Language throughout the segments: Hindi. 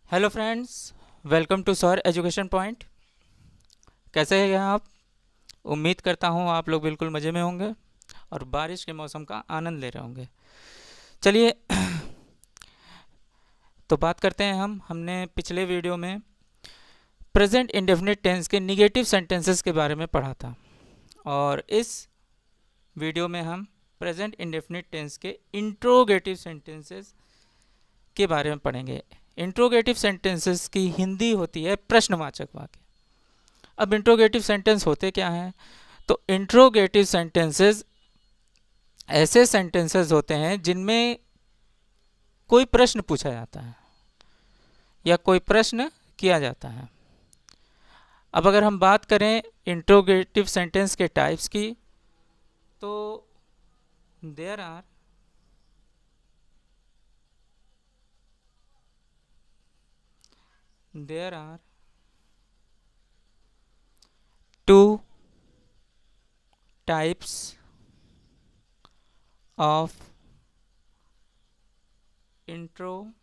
हेलो फ्रेंड्स, वेलकम टू सौर एजुकेशन पॉइंट। कैसे हैं आप? उम्मीद करता हूँ आप लोग बिल्कुल मज़े में होंगे और बारिश के मौसम का आनंद ले रहे होंगे। चलिए तो बात करते हैं। हमने पिछले वीडियो में प्रेजेंट इंडेफिनिट टेंस के निगेटिव सेंटेंसेस के बारे में पढ़ा था और इस वीडियो में हम प्रेजेंट इंडेफिनिट टेंस के इंट्रोगेटिव सेंटेंसेस के बारे में पढ़ेंगे। इंट्रोगेटिव सेंटेंसेस की हिंदी होती है प्रश्नवाचक वाक्य। अब इंट्रोगेटिव सेंटेंस होते क्या हैं? तो इंट्रोगेटिव सेंटेंसेस ऐसे सेंटेंसेस होते हैं जिनमें कोई प्रश्न पूछा जाता है या कोई प्रश्न किया जाता है। अब अगर हम बात करें इंट्रोगेटिव सेंटेंस के टाइप्स की, तो there are there are two types of interrogative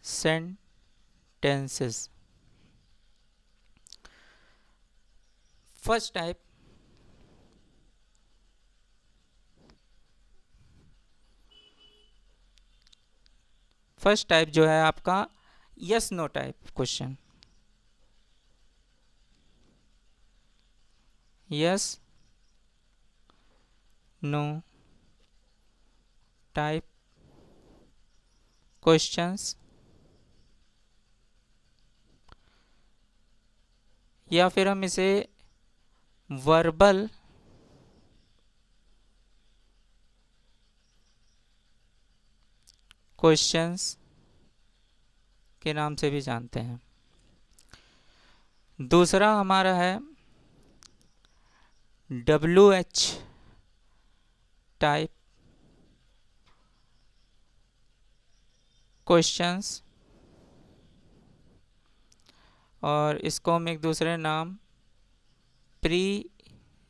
sentences. First type जो है आपका yes no type question. Yes no type questions या फिर हम इसे वर्बल क्वेश्चंस के नाम से भी जानते हैं। दूसरा हमारा है WH टाइप क्वेश्चंस और इसको हम एक दूसरे नाम प्री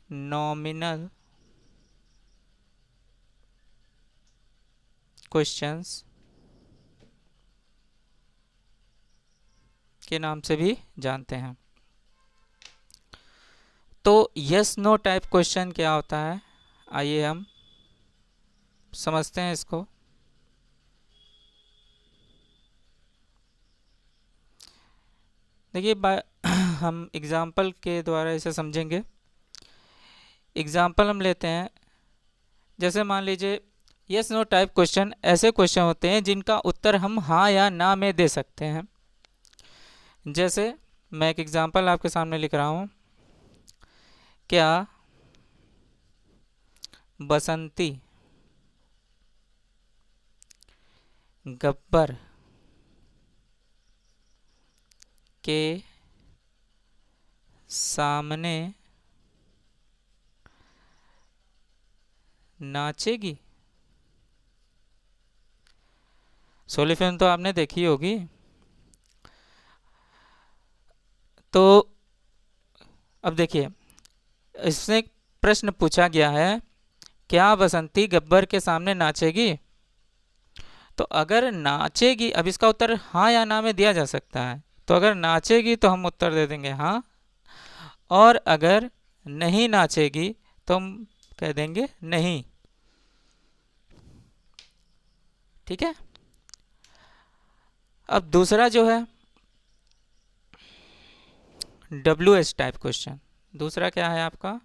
नॉमिनल क्वेश्चंस के नाम से भी जानते हैं। तो यस नो टाइप क्वेश्चन क्या होता है, आइए हम समझते हैं इसको। देखिए हम एग्जाम्पल के द्वारा इसे समझेंगे। एग्जाम्पल हम लेते हैं, जैसे मान लीजिए यस नो टाइप क्वेश्चन ऐसे क्वेश्चन होते हैं जिनका उत्तर हम हाँ या ना में दे सकते हैं। जैसे मैं एक एग्जाम्पल आपके सामने लिख रहा हूँ। क्या बसंती गब्बर के सामने नाचेगी? शोले फिल्म तो आपने देखी होगी। तो अब देखिए, इसमें एक प्रश्न पूछा गया है, क्या बसंती गब्बर के सामने नाचेगी? तो अगर नाचेगी, अब इसका उत्तर हाँ या ना में दिया जा सकता है। तो अगर नाचेगी तो हम उत्तर दे देंगे हाँ, और अगर नहीं नाचेगी तो हम कह देंगे नहीं। ठीक है। अब दूसरा जो है WH टाइप क्वेश्चन। दूसरा क्या है आपका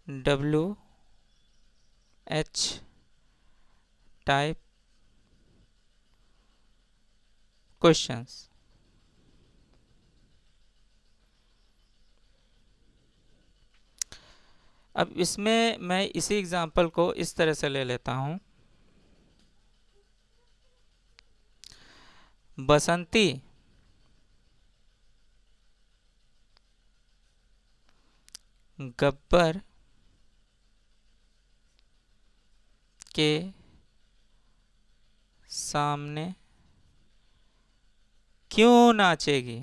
WH टाइप क्वेश्चंस। अब इसमें मैं इसी एग्जांपल को इस तरह से ले लेता हूं। बसंती गब्बर के सामने क्यों नाचेगी?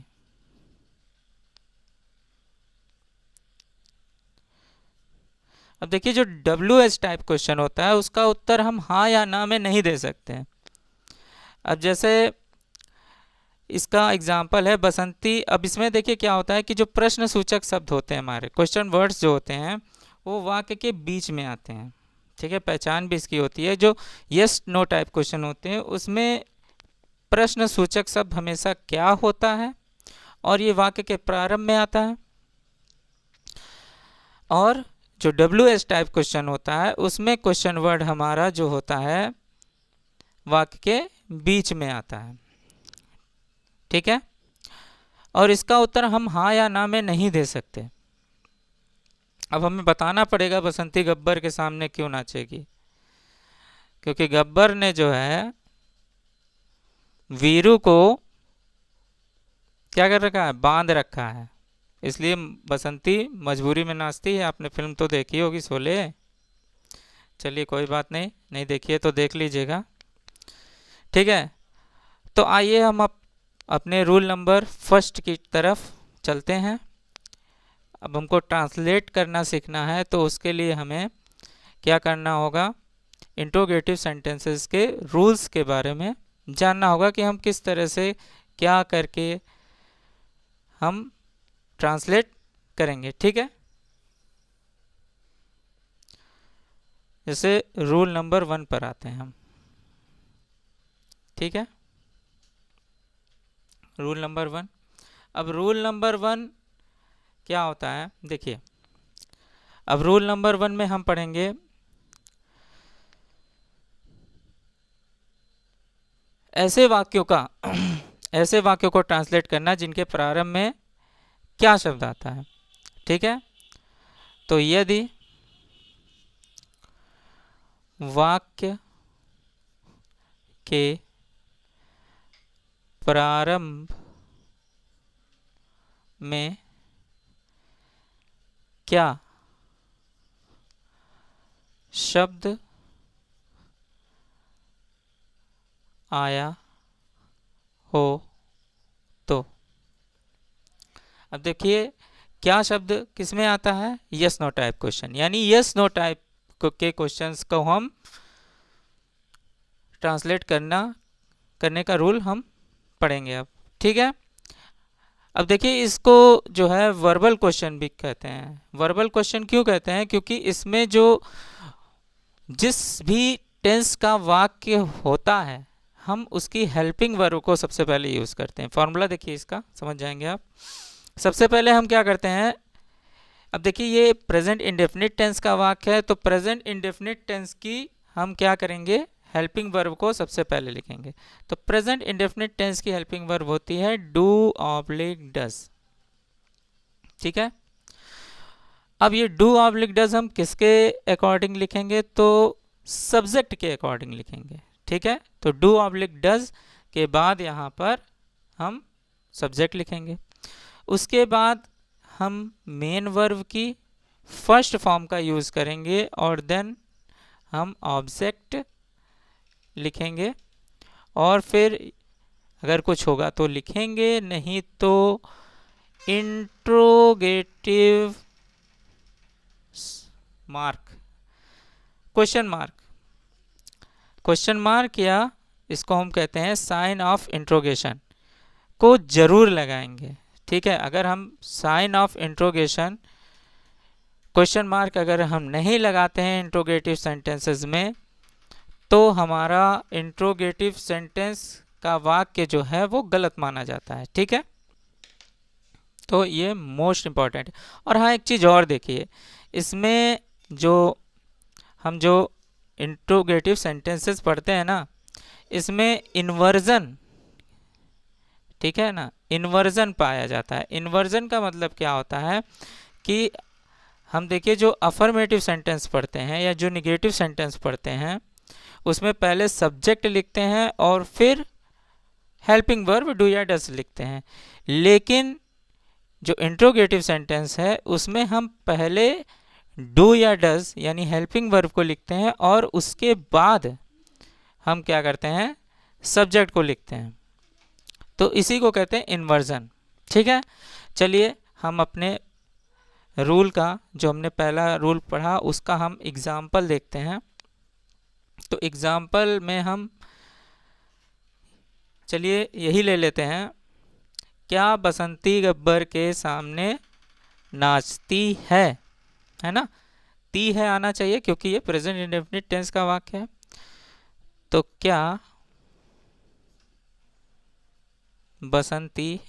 अब देखिए जो WH टाइप क्वेश्चन होता है उसका उत्तर हम हाँ या ना में नहीं दे सकते हैं। अब जैसे इसका एग्जाम्पल है बसंती। अब इसमें देखिए क्या होता है कि जो प्रश्न सूचक शब्द होते हैं, हमारे क्वेश्चन वर्ड्स जो होते हैं, वो वाक्य के बीच में आते हैं। ठीक है, पहचान भी इसकी होती है। जो यस नो टाइप क्वेश्चन होते हैं उसमें प्रश्न सूचक शब्द हमेशा क्या होता है और ये वाक्य के प्रारंभ में आता है। और जो WH टाइप क्वेश्चन होता है उसमें क्वेश्चन वर्ड हमारा जो होता है वाक्य के बीच में आता है। ठीक है, और इसका उत्तर हम हाँ या ना में नहीं दे सकते। अब हमें बताना पड़ेगा बसंती गब्बर के सामने क्यों नाचेगी, क्योंकि गब्बर ने जो है वीरू को क्या कर रखा है, बांध रखा है, इसलिए बसंती मजबूरी में नाचती है। आपने फिल्म तो देखी होगी शोले। चलिए कोई बात नहीं, नहीं देखी है तो देख लीजिएगा। ठीक है, तो आइए हम अपने रूल नंबर फर्स्ट की तरफ चलते हैं। अब हमको ट्रांसलेट करना सीखना है, तो उसके लिए हमें क्या करना होगा, इंट्रोगेटिव सेंटेंसेस के रूल्स के बारे में जानना होगा कि हम किस तरह से क्या करके हम ट्रांसलेट करेंगे। ठीक है, जैसे रूल नंबर 1 पर आते हैं हम। ठीक है, रूल नंबर 1। अब रूल नंबर 1 क्या होता है, देखिए अब रूल नंबर 1 में हम पढ़ेंगे ऐसे वाक्यों का ऐसे वाक्यों को ट्रांसलेट करना जिनके प्रारंभ में क्या शब्द आता है। ठीक है, तो यदि वाक्य के प्रारंभ में क्या शब्द आया हो तो, अब देखिए क्या शब्द किस में आता है, यस नो टाइप क्वेश्चन, यानी यस नो टाइप के क्वेश्चंस को हम ट्रांसलेट करने का रूल हम पढ़ेंगे अब। ठीक है, अब देखिए इसको जो है वर्बल क्वेश्चन भी कहते हैं। वर्बल क्वेश्चन क्यों कहते हैं, क्योंकि इसमें जो जिस भी टेंस का वाक्य होता है हम उसकी हेल्पिंग वर्ब को सबसे पहले यूज करते हैं। फॉर्मूला देखिए इसका, समझ जाएंगे आप। सबसे पहले हम क्या करते हैं, अब देखिए ये प्रेजेंट इंडेफिनिट टेंस का वाक्य है, तो प्रेजेंट इंडेफिनिट टेंस की हम क्या करेंगे, हेल्पिंग वर्ब को सबसे पहले लिखेंगे। तो प्रेजेंट इंडेफिनिट टेंस की हेल्पिंग वर्ब होती है डू ऑब्लिक डज। ठीक है, अब ये डू ऑब्लिक डज हम किसके अकॉर्डिंग लिखेंगे, तो सब्जेक्ट के अकॉर्डिंग लिखेंगे। ठीक है, तो डू ऑब्लिक डज के बाद यहाँ पर हम सब्जेक्ट लिखेंगे। उसके बाद हम मेन वर्ब की फर्स्ट फॉर्म का यूज करेंगे और देन हम ऑब्जेक्ट लिखेंगे, और फिर अगर कुछ होगा तो लिखेंगे, नहीं तो इंट्रोगेटिव मार्क, क्वेश्चन मार्क या इसको हम कहते हैं साइन ऑफ इंट्रोगेशन को जरूर लगाएंगे। ठीक है, अगर हम sign of interrogation question mark अगर हम नहीं लगाते हैं इंट्रोगेटिव सेंटेंसेस में, तो हमारा इंट्रोगेटिव सेंटेंस का वाक्य जो है वो गलत माना जाता है। ठीक है, तो ये मोस्ट इंपॉर्टेंट है। और हाँ, एक चीज़ और देखिए, इसमें जो इंट्रोगेटिव सेंटेंसेस पढ़ते हैं ना, इसमें इन्वर्जन, ठीक है ना, इन्वर्जन पाया जाता है। इन्वर्जन का मतलब क्या होता है कि हम देखिए जो अफर्मेटिव सेंटेंस पढ़ते हैं या जो निगेटिव सेंटेंस पढ़ते हैं उसमें पहले सब्जेक्ट लिखते हैं और फिर हेल्पिंग वर्ब डू या डज लिखते हैं, लेकिन जो इंट्रोगेटिव सेंटेंस है उसमें हम पहले डू या डज यानी हेल्पिंग वर्ब को लिखते हैं और उसके बाद हम क्या करते हैं, सब्जेक्ट को लिखते हैं। तो इसी को कहते हैं इन्वर्जन। ठीक है, चलिए हम अपने रूल का, जो हमने पहला रूल पढ़ा उसका हम एग्जाम्पल देखते हैं। तो एग्जाम्पल में हम चलिए यही ले लेते हैं, क्या बसंती गब्बर के सामने नाचती है ना, ती है आना चाहिए क्योंकि ये प्रेजेंट इंडेफिनिट टेंस का वाक्य है। तो क्या बसंती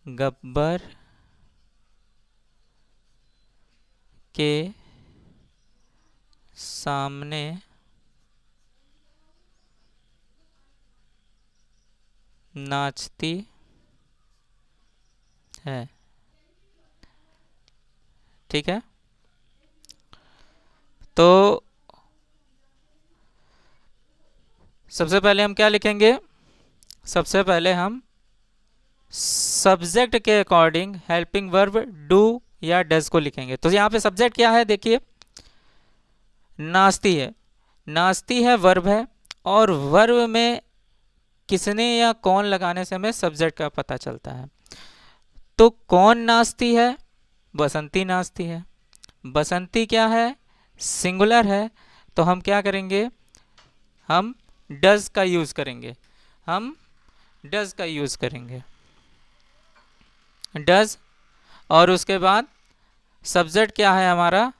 गब्बर के सामने नाचती है? ठीक है, तो सबसे पहले हम क्या लिखेंगे, सबसे पहले हम सब्जेक्ट के अकॉर्डिंग हेल्पिंग वर्ब डू या डज को लिखेंगे। तो यहाँ पे सब्जेक्ट क्या है, देखिए नाचती है, नाचती है वर्ब है, और वर्ब में किसने या कौन लगाने से हमें सब्जेक्ट का पता चलता है। तो कौन नाचती है, बसंती नाचती है। बसंती क्या है, सिंगुलर है, तो हम क्या करेंगे, हम डज का यूज करेंगे, हम डज का यूज करेंगे, डज। और उसके बाद सब्जेक्ट क्या है हमारा,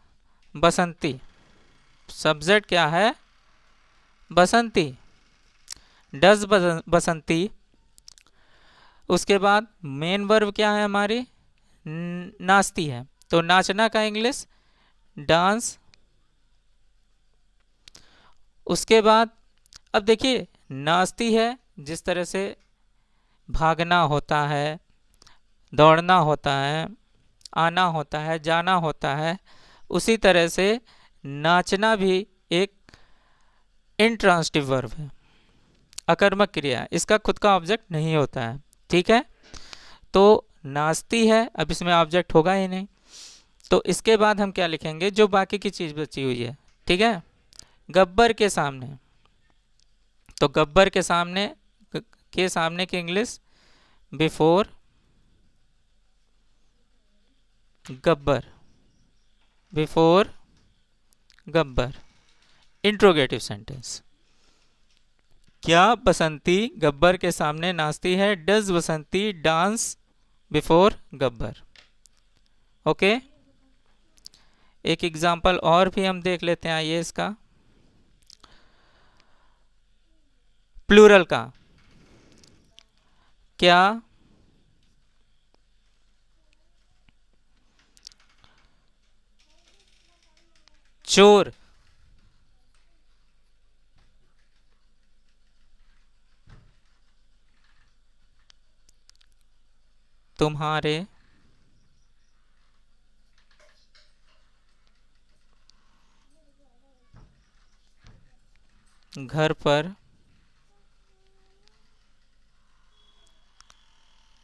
बसंती, सब्जेक्ट क्या है, बसंती, डज बसंती। उसके बाद मेन वर्ब क्या है हमारी, नाचती है, तो नाचना का इंग्लिश डांस। उसके बाद अब देखिए नाचती है, जिस तरह से भागना होता है, दौड़ना होता है, आना होता है, जाना होता है, उसी तरह से नाचना भी एक इंट्रांसिटिव वर्ब है, अकर्मक क्रिया है, इसका खुद का ऑब्जेक्ट नहीं होता है। ठीक है, तो नाचती है, अब इसमें ऑब्जेक्ट होगा ही नहीं। तो इसके बाद हम क्या लिखेंगे, जो बाकी की चीज बची हुई है। ठीक है, गब्बर के सामने, तो गब्बर के सामने की English before Gabbar, before Gabbar, interrogative sentence. क्या बसंती गब्बर के सामने नाचती है, does Basanti dance before Gabbar. Okay, एक एग्जाम्पल और भी हम देख लेते हैं, आइए इसका, प्लूरल का। क्या चोर तुम्हारे घर पर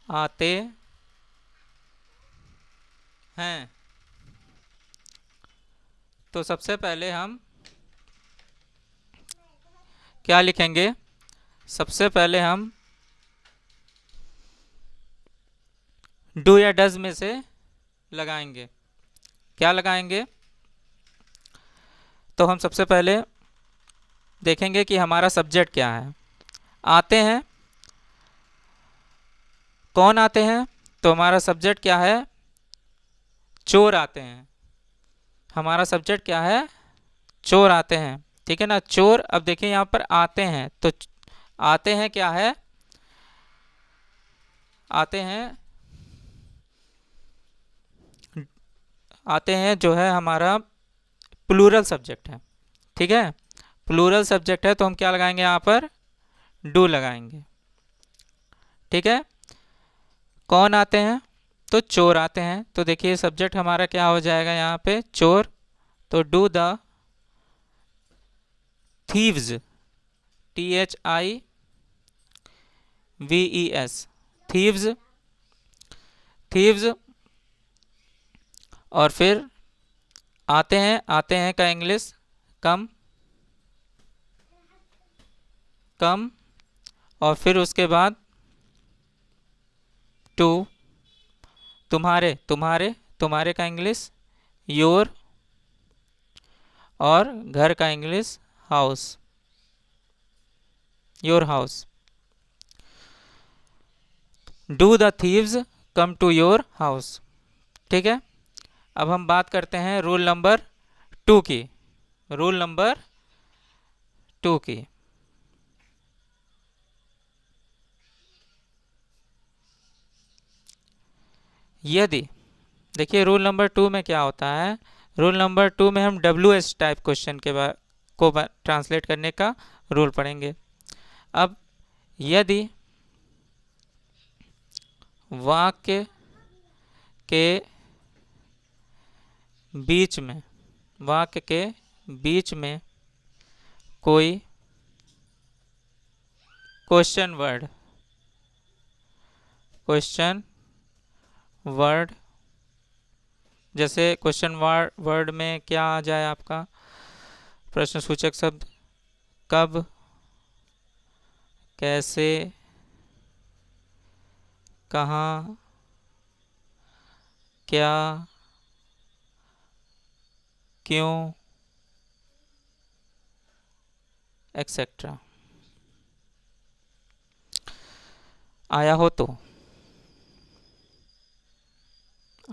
आते हैं? तो सबसे पहले हम क्या लिखेंगे, सबसे पहले हम डू या डज में से लगाएंगे, क्या लगाएंगे। तो हम सबसे पहले देखेंगे कि हमारा सब्जेक्ट क्या है। आते हैं, कौन आते हैं, तो हमारा सब्जेक्ट क्या है, चोर आते हैं, हमारा सब्जेक्ट क्या है, चोर आते हैं। ठीक है ना, चोर। अब देखिए यहां पर आते हैं, तो आते हैं क्या है, आते हैं, आते हैं जो है हमारा प्लूरल सब्जेक्ट है। ठीक है, प्लूरल सब्जेक्ट है, तो हम क्या लगाएंगे यहाँ पर, डू लगाएंगे। ठीक है, कौन आते हैं, तो चोर आते हैं, तो देखिए सब्जेक्ट हमारा क्या हो जाएगा यहाँ पे, चोर, तो do the thieves, THIVES, thieves, thieves. और फिर आते हैं का इंग्लिश कम, कम, और फिर उसके बाद टू, तुम्हारे, तुम्हारे, तुम्हारे का इंग्लिश योर, और घर का English house, your house. Do the thieves come to your house. ठीक है, अब हम बात करते हैं रूल नंबर 2 की, रूल नंबर 2 की। यदि, देखिए रूल नंबर 2 में क्या होता है, रूल नंबर 2 में हम WH टाइप क्वेश्चन को ट्रांसलेट करने का रूल पढ़ेंगे। अब यदि वाक्य के बीच में, वाक्य के बीच में कोई क्वेश्चन वर्ड, क्वेश्चन वर्ड, जैसे क्वेश्चन वर्ड में क्या आ जाए आपका, प्रश्न सूचक शब्द, कब, कैसे, कहाँ, क्या, क्यों, एक्सेट्रा। आया हो तो,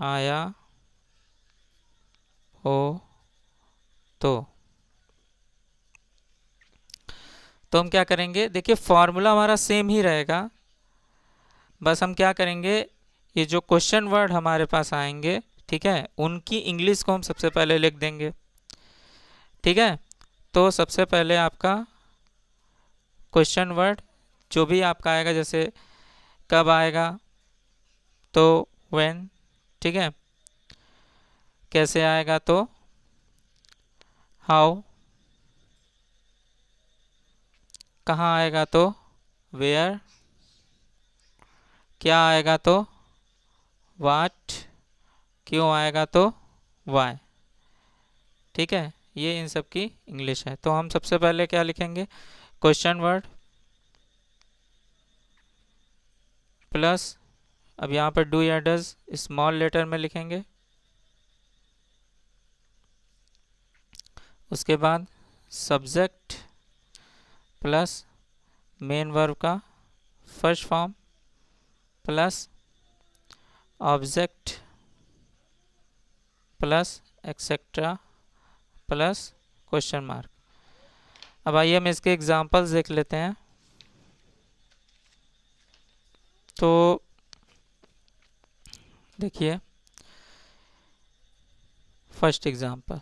आया हो तो हम क्या करेंगे, देखिए फॉर्मूला हमारा सेम ही रहेगा, बस हम क्या करेंगे, ये जो क्वेश्चन वर्ड हमारे पास आएंगे, ठीक है, उनकी इंग्लिश को हम सबसे पहले लिख देंगे। ठीक है, तो सबसे पहले आपका क्वेश्चन वर्ड जो भी आपका आएगा, जैसे कब आएगा तो व्हेन, ठीक है, कैसे आएगा तो हाउ, कहाँ आएगा तो वेयर, क्या आएगा तो व्हाट, क्यों आएगा तो व्हाई। ठीक है, ये इन सब की इंग्लिश है। तो हम सबसे पहले क्या लिखेंगे, क्वेश्चन वर्ड प्लस, अब यहाँ पर डू या डज स्मॉल लेटर में लिखेंगे, उसके बाद सब्जेक्ट प्लस मेन वर्ब का first form plus object plus etcetera plus question mark. अब आइए हम इसके एग्जांपल्स देख लेते हैं। तो देखिए फर्स्ट एग्जांपल,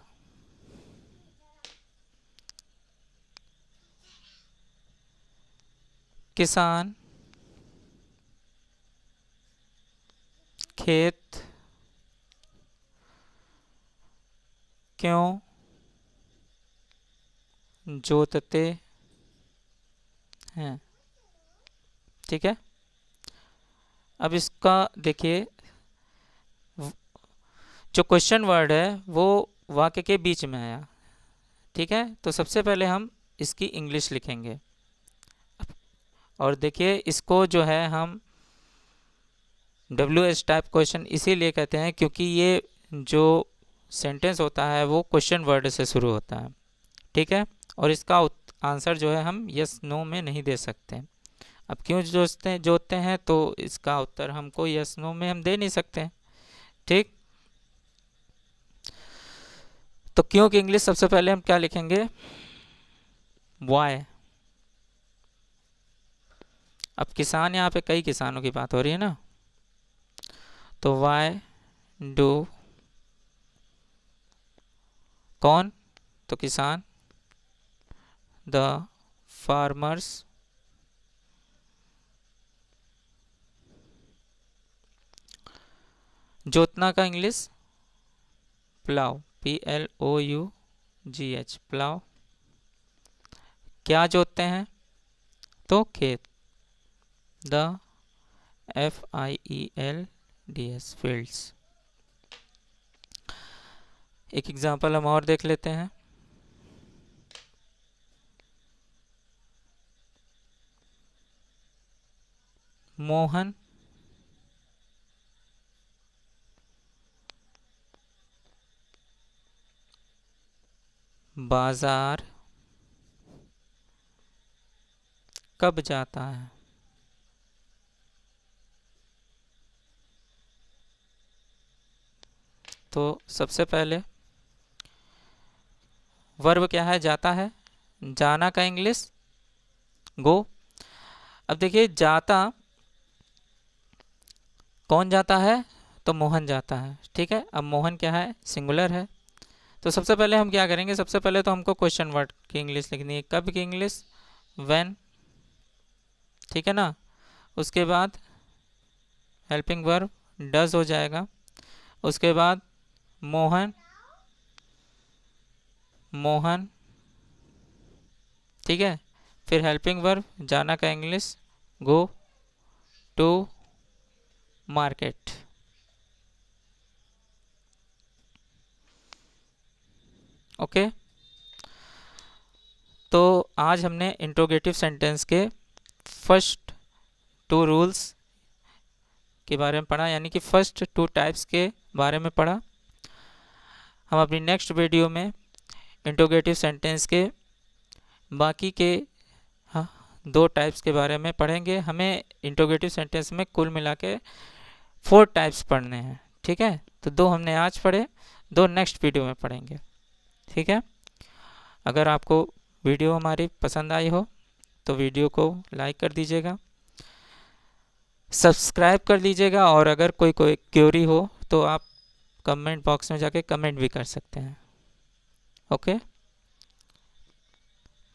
किसान खेत क्यों जोतते हैं। ठीक है, अब इसका देखिए, जो क्वेश्चन वर्ड है वो वाक्य के बीच में आया। ठीक है, तो सबसे पहले हम इसकी इंग्लिश लिखेंगे, और देखिए इसको जो है हम WH टाइप क्वेश्चन इसीलिए कहते हैं क्योंकि ये जो सेंटेंस होता है वो क्वेश्चन वर्ड से शुरू होता है। ठीक है, और इसका आंसर जो है हम यस नो में नहीं दे सकते। अब क्यों जोतते हैं तो इसका उत्तर हमको यस नो में हम दे नहीं सकते। ठीक, तो क्यों की इंग्लिश सबसे पहले हम क्या लिखेंगे, वाई। अब किसान, यहाँ पे कई किसानों की बात हो रही है ना, तो वाई डू, कौन, तो किसान, द फार्मर्स जोतना का इंग्लिश प्लाव, PLOUGH, प्लाव। क्या जोतते हैं तो खेत, द FIELDS, फील्ड्स। एक एग्जांपल हम और देख लेते हैं, मोहन बाजार कब जाता है? तो सबसे पहले वर्ब क्या है? जाता है। जाना का इंग्लिश गो। अब देखिए जाता कौन जाता है? तो मोहन जाता है, ठीक है। अब मोहन क्या है? सिंगुलर है। तो सबसे पहले हम क्या करेंगे? सबसे पहले तो हमको क्वेश्चन वर्ड की इंग्लिश लिखनी है। कब की इंग्लिश? व्हेन, ठीक है ना। उसके बाद हेल्पिंग वर्ब डज हो जाएगा। उसके बाद मोहन, मोहन, ठीक है। फिर हेल्पिंग वर्ब जाना का English go to market. Okay. तो आज हमने इंट्रोगेटिव सेंटेंस के फर्स्ट 2 रूल्स के बारे में पढ़ा, यानी कि फर्स्ट 2 टाइप्स के बारे में पढ़ा। हम अपनी नेक्स्ट वीडियो में इंट्रोगेटिव सेंटेंस के बाकी के 2 टाइप्स के बारे में पढ़ेंगे। हमें इंट्रोगेटिव सेंटेंस में कुल मिला के 4 टाइप्स पढ़ने हैं, ठीक है। तो 2 हमने आज पढ़े, 2 नेक्स्ट वीडियो में पढ़ेंगे, ठीक है। अगर आपको वीडियो हमारी पसंद आई हो तो वीडियो को लाइक कर दीजिएगा, सब्सक्राइब कर लीजिएगा, और अगर कोई क्वेरी हो तो आप कमेंट बॉक्स में जाके कमेंट भी कर सकते हैं। Okay,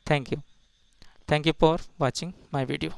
thank you for watching my video.